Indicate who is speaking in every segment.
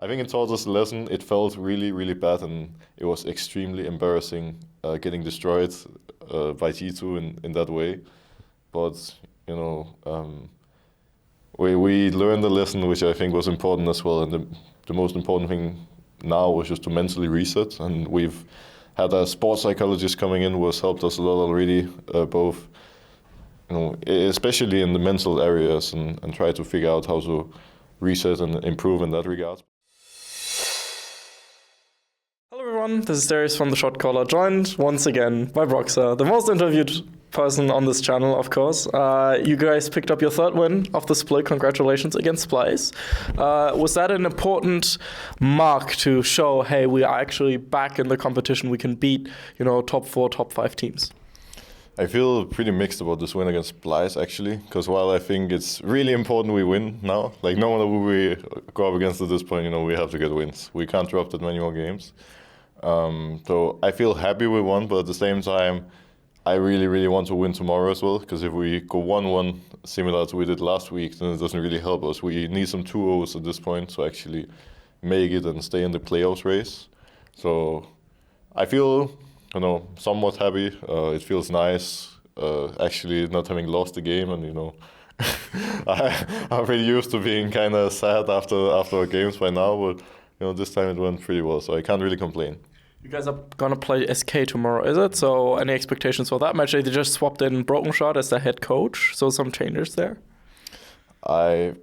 Speaker 1: I think it taught us a lesson. It felt really, really bad, and it was extremely embarrassing getting destroyed by G2 in that way. But, we learned a lesson which I think was important as well. And the most important thing now was just to mentally reset. And we've had a sports psychologist coming in who has helped us a lot already, both, especially in the mental areas, and try to figure out how to reset and improve in that regard.
Speaker 2: Hello everyone, this is Darius from the Shotcaller, joined once again by Broxah, the most interviewed person on this channel, of course. You guys picked up your third win of the split. Congratulations against Splice. Was that an important mark to show, hey, we are actually back in the competition, we can beat, top 4, top 5 teams?
Speaker 1: I feel pretty mixed about this win against Splice, actually, because while I think it's really important we win now, like no matter who we go up against at this point, we have to get wins. We can't drop that many more games. So I feel happy we won, but at the same time, I really, really want to win tomorrow as well, because if we go 1-1, similar to we did last week, then it doesn't really help us. We need some 2-0s at this point to actually make it and stay in the playoffs race. So I feel, somewhat happy. It feels nice, actually not having lost the game, and I'm pretty used to being kind of sad after our games by now, but this time it went pretty well, so I can't really complain.
Speaker 2: You guys are going to play SK tomorrow, is it? So any expectations for that match? They just swapped in Broxah as the head coach, so some changes there?
Speaker 1: I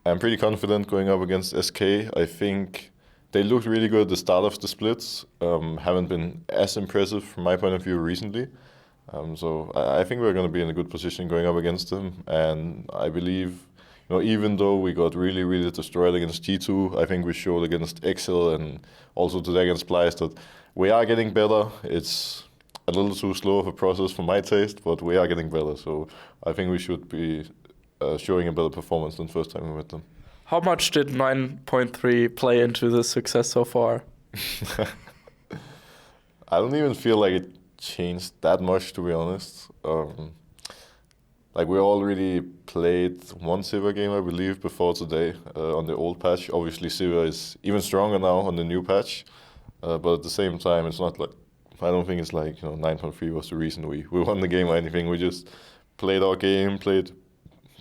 Speaker 1: am pretty confident going up against SK. I think they looked really good at the start of the splits. Haven't been as impressive from my point of view recently. So I think we're going to be in a good position going up against them. And I believe, even though we got really, really destroyed against G2, I think we showed against Excel and also today against Splice that we are getting better. It's a little too slow of a process for my taste, but we are getting better. So I think we should be showing a better performance than first time we met them.
Speaker 2: How much did 9.3 play into the success so far?
Speaker 1: I don't even feel like it changed that much, to be honest. We already played one Sivir game, I believe, before today on the old patch. Obviously, Sivir is even stronger now on the new patch. But at the same time, it's not like, I don't think it's like, 9.3 was the reason we won the game or anything. We just played our game, played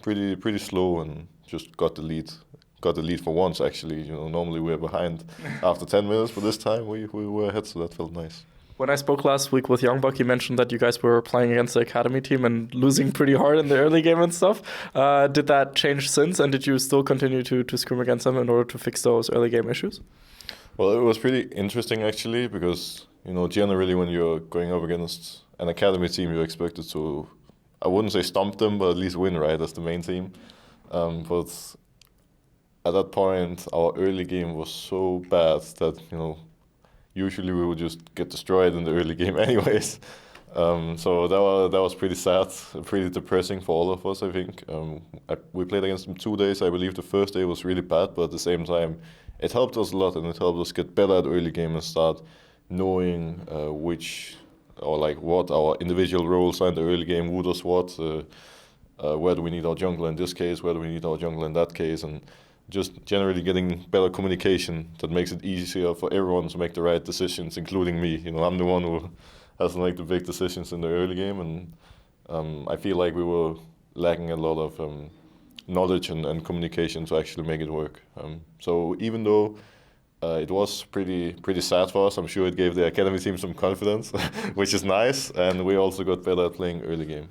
Speaker 1: pretty slow, and just got the lead. Got the lead for once, actually. Normally we're behind after 10 minutes, but this time we were ahead, so that felt nice.
Speaker 2: When I spoke last week with Youngbuck, he mentioned that you guys were playing against the academy team and losing pretty hard in the early game and stuff. Did that change since, and did you still continue to scrim against them in order to fix those early game issues?
Speaker 1: Well, it was pretty interesting, actually, because, generally when you're going up against an academy team, you're expected to, I wouldn't say stomp them, but at least win, right, as the main team. But at that point, our early game was so bad that, usually we would just get destroyed in the early game anyways. So that was pretty sad, pretty depressing for all of us, I think. We played against them 2 days. I believe the first day was really bad, but at the same time, it helped us a lot, and it helped us get better at early game and start knowing what our individual roles are in the early game, who does what, where do we need our jungler in this case, where do we need our jungler in that case, and just generally getting better communication that makes it easier for everyone to make the right decisions, including me. I'm the one who has to make the big decisions in the early game, and I feel like we were lacking a lot of knowledge and communication to actually make it work. So even though it was pretty sad for us, I'm sure it gave the academy team some confidence, which is nice, and we also got better at playing early game.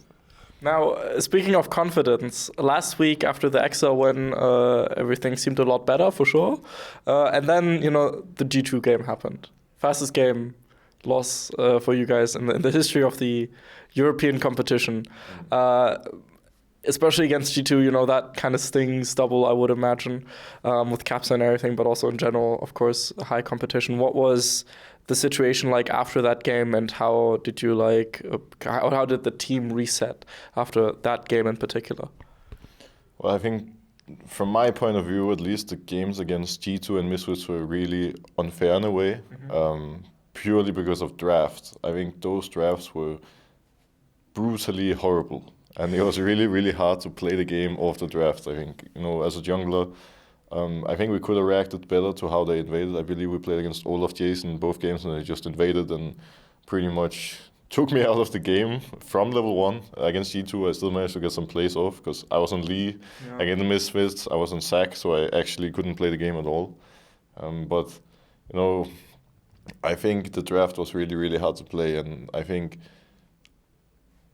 Speaker 2: Now, speaking of confidence, last week after the Excel win, everything seemed a lot better for sure. And then, the G2 game happened. Fastest game loss for you guys in the history of the European competition. Especially against G2, that kind of stings double, I would imagine, with caps and everything, but also in general, of course, high competition. What was the situation like after that game, and how did you how did the team reset after that game in particular?
Speaker 1: Well, I think from my point of view, at least, the games against G2 and Misfits were really unfair in a way, purely because of drafts. I think those drafts were brutally horrible, and it was really, really hard to play the game off the draft. I think, as a jungler, I think we could have reacted better to how they invaded. I believe we played against Olaf Jason in both games, and they just invaded and pretty much took me out of the game from level 1. Against G2, I still managed to get some plays off because I was on Lee. Against the Misfits, I was on Sack, so I actually couldn't play the game at all. But, I think the draft was really, really hard to play, and I think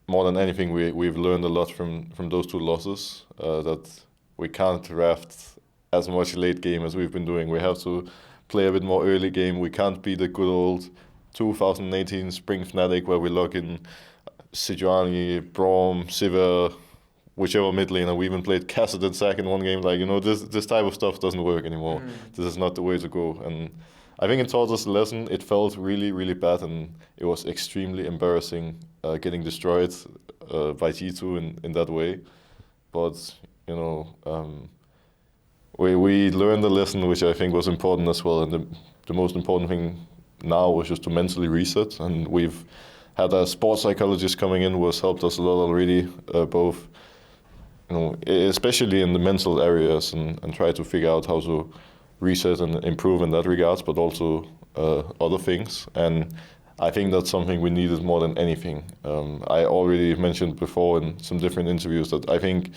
Speaker 1: more than anything, we've learned a lot from those 2 losses, that we can't draft as much late game as we've been doing. We have to play a bit more early game. We can't be the good old 2018 Spring Fnatic where we lock in Sejuani, Braum, Sivir, whichever mid laner. We even played Cassidy and Zac in one game. This type of stuff doesn't work anymore. This is not the way to go. And I think it taught us a lesson. It felt really, really bad, and it was extremely embarrassing getting destroyed by G2 in that way. But, we learned a lesson which I think was important as well. And the most important thing now was just to mentally reset. And we've had a sports psychologist coming in who has helped us a lot already, both, especially in the mental areas, and try to figure out how to reset and improve in that regards, but also other things. And I think that's something we needed more than anything. I already mentioned before in some different interviews that I think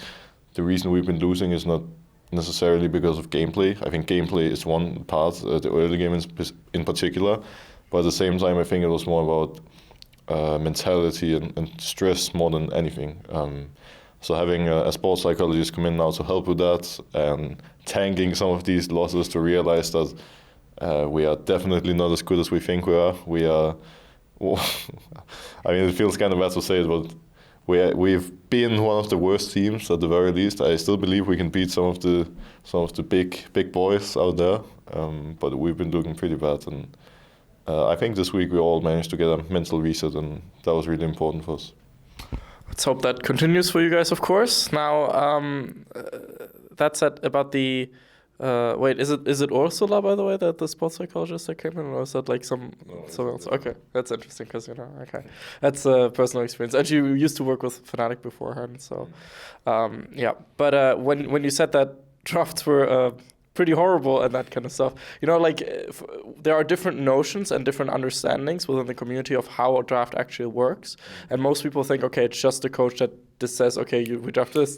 Speaker 1: the reason we've been losing is not necessarily because of gameplay. I think gameplay is one part, the early game in particular, but at the same time I think it was more about mentality and stress more than anything. So having a sports psychologist come in now to help with that and tanking some of these losses to realize that we are definitely not as good as we think we are. I mean, it feels kind of bad to say it, but we've been one of the worst teams at the very least. I still believe we can beat some of the big boys out there, but we've been looking pretty bad. And I think this week we all managed to get a mental reset, and that was really important for us.
Speaker 2: Let's hope that continues for you guys, of course. Now, that said about the wait, is it Ursula, by the way, that the sports psychologist that came in, or is that like someone else? Okay, that's interesting because okay, that's a personal experience. And you used to work with Fnatic beforehand, so yeah. But when you said that drafts were pretty horrible and that kind of stuff, there are different notions and different understandings within the community of how a draft actually works, and most people think, okay, it's just the coach that just says, okay, we draft this.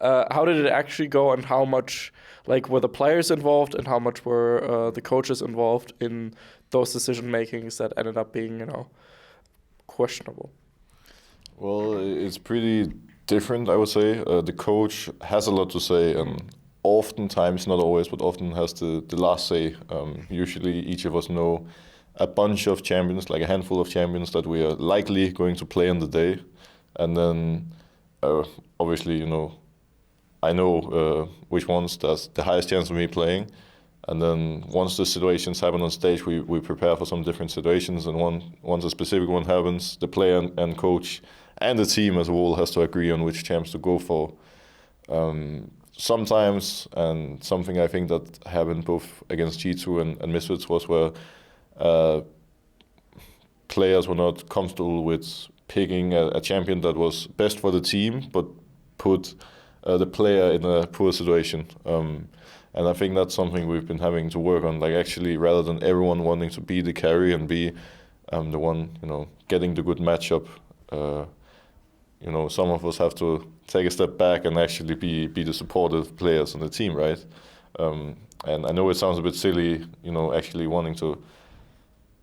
Speaker 2: How did it actually go, and how much were the players involved, and how much were the coaches involved in those decision makings that ended up being questionable?
Speaker 1: Well, it's pretty different, I would say. The coach has a lot to say, and oftentimes, not always, but often has the last say. Usually each of us know a bunch of champions, like a handful of champions that we are likely going to play on the day. And then, obviously, I know which ones there's the highest chance of me playing. And then once the situations happen on stage, we prepare for some different situations. And once a specific one happens, the player and coach and the team as a whole has to agree on which champs to go for. Sometimes, and something I think that happened both against G2 and Misfits was where players were not comfortable with picking a champion that was best for the team, but put the player in a poor situation. And I think that's something we've been having to work on. Actually, rather than everyone wanting to be the carry and be the one, getting the good matchup, some of us have to take a step back and actually be the supportive players on the team, right? And I know it sounds a bit silly, actually wanting to,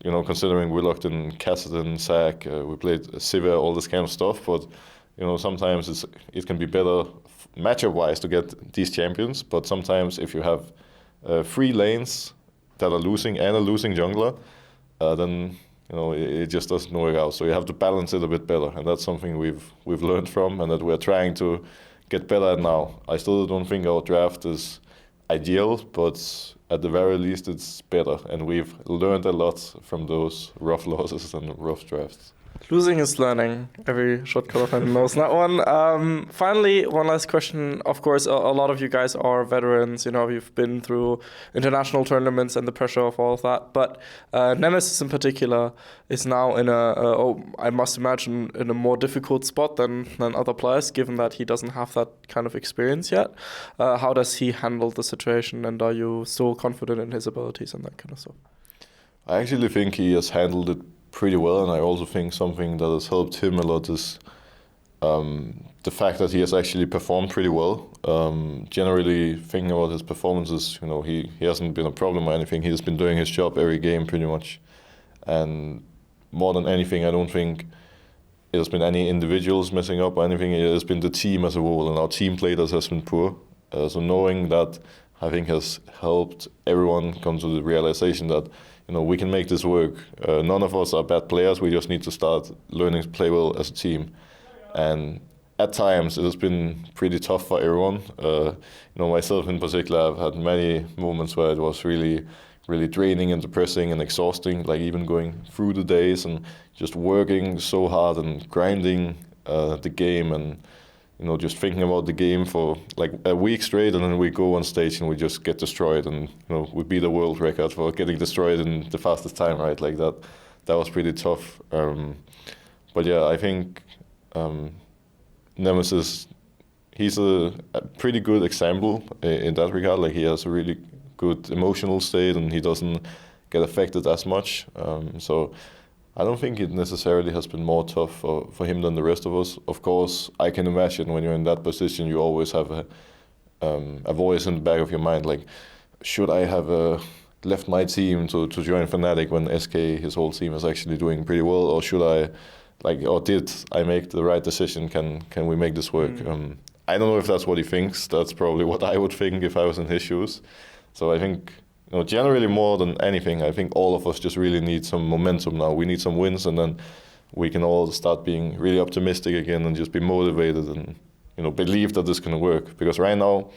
Speaker 1: considering we locked in Cassidy, Zac, we played Sivir, all this kind of stuff, but, sometimes it can be better matchup-wise to get these champions, but sometimes if you have 3 lanes that are losing and a losing jungler, then it just doesn't work out. So you have to balance it a bit better, and that's something we've learned from, and that we're trying to get better at now. I still don't think our draft is ideal, but at the very least it's better, and we've learned a lot from those rough losses and rough drafts.
Speaker 2: Losing is learning. Every Shotcaller fan knows that one. Finally, one last question. Of course, a lot of you guys are veterans. You've been through international tournaments and the pressure of all of that. But Nemesis in particular is now in I must imagine, in a more difficult spot than other players, given that he doesn't have that kind of experience yet. How does he handle the situation, and are you still confident in his abilities and that kind of stuff?
Speaker 1: I actually think he has handled it pretty well, and I also think something that has helped him a lot is the fact that he has actually performed pretty well. Generally, thinking about his performances, he hasn't been a problem or anything. He has been doing his job every game pretty much, and more than anything, I don't think it has been any individuals messing up or anything. It has been the team as a whole, and our team play has been poor. So knowing that, I think, has helped everyone come to the realization that we can make this work. None of us are bad players. We just need to start learning to play well as a team. And at times, it has been pretty tough for everyone. Myself in particular, I've had many moments where it was really, really draining and depressing and exhausting, like even going through the days and just working so hard and grinding the game and just thinking about the game for like a week straight, and then we go on stage and we just get destroyed, and we beat a world record for getting destroyed in the fastest time, right? Like that was pretty tough. But yeah, I think Nemesis, he's a pretty good example in that regard. Like he has a really good emotional state, and he doesn't get affected as much. So I don't think it necessarily has been more tough for him than the rest of us. Of course, I can imagine when you're in that position, you always have a voice in the back of your mind, like, should I have left my team to join Fnatic when SK, his whole team, is actually doing pretty well, or should I, or did I make the right decision? Can we make this work? I don't know if that's what he thinks. That's probably what I would think if I was in his shoes. So I think, generally more than anything, I think all of us just really need some momentum now. We need some wins, and then we can all start being really optimistic again and just be motivated and, believe that this can work. Because right now,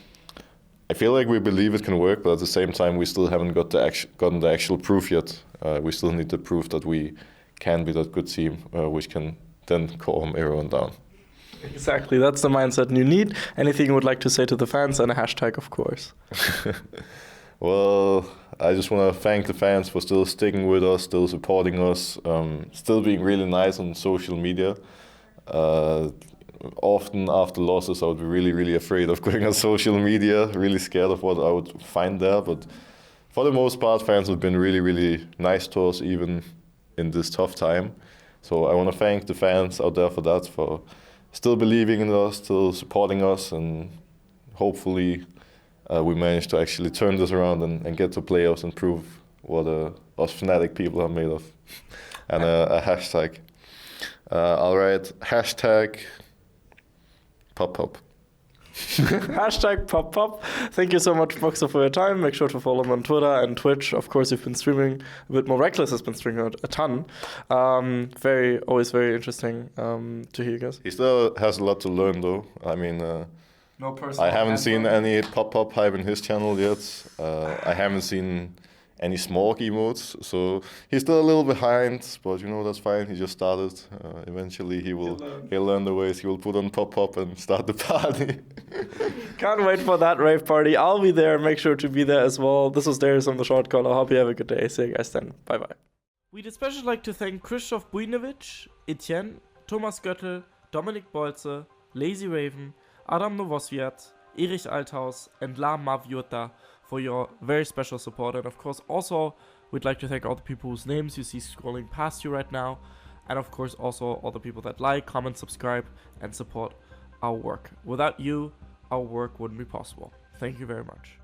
Speaker 1: I feel like we believe it can work, but at the same time, we still haven't gotten the actual proof yet. We still need the proof that we can be that good team, which can then calm everyone down.
Speaker 2: Exactly, that's the mindset you need. Anything you would like to say to the fans, and a hashtag, of course.
Speaker 1: Well, I just want to thank the fans for still sticking with us, still supporting us, still being really nice on social media. Often after losses, I would be really, really afraid of going on social media, really scared of what I would find there. But for the most part, fans have been really, really nice to us, even in this tough time. So I want to thank the fans out there for that, for still believing in us, still supporting us, and hopefully we managed to actually turn this around and get to playoffs and prove what us Fnatic people are made of. And a hashtag. All right, hashtag pop.
Speaker 2: Hashtag pop. Thank you so much, Broxah, for your time. Make sure to follow him on Twitter and Twitch. Of course, you've been streaming a bit more. Reckless has been streaming a ton. Always very interesting to hear you guys.
Speaker 1: He still has a lot to learn, though. I mean,
Speaker 2: no personal.
Speaker 1: I haven't seen any pop hype in his channel yet. I haven't seen any smog emotes, so he's still a little behind, but that's fine. He just started. Eventually he'll learn the ways. He will put on pop and start the party.
Speaker 2: Can't wait for that rave party. I'll be there. Make sure to be there as well. This was Darius on the Shotcaller. Hope you have a good day. See you guys then. Bye bye. We'd especially like to thank Krzysztof Bujnowicz, Etienne, Thomas Göttel, Dominik Bolze, Lazy Raven, Adam Nowoswiat, Erich Althaus, and La Maviota for your very special support. And of course, also, we'd like to thank all the people whose names you see scrolling past you right now. And of course, also all the people that like, comment, subscribe, and support our work. Without you, our work wouldn't be possible. Thank you very much.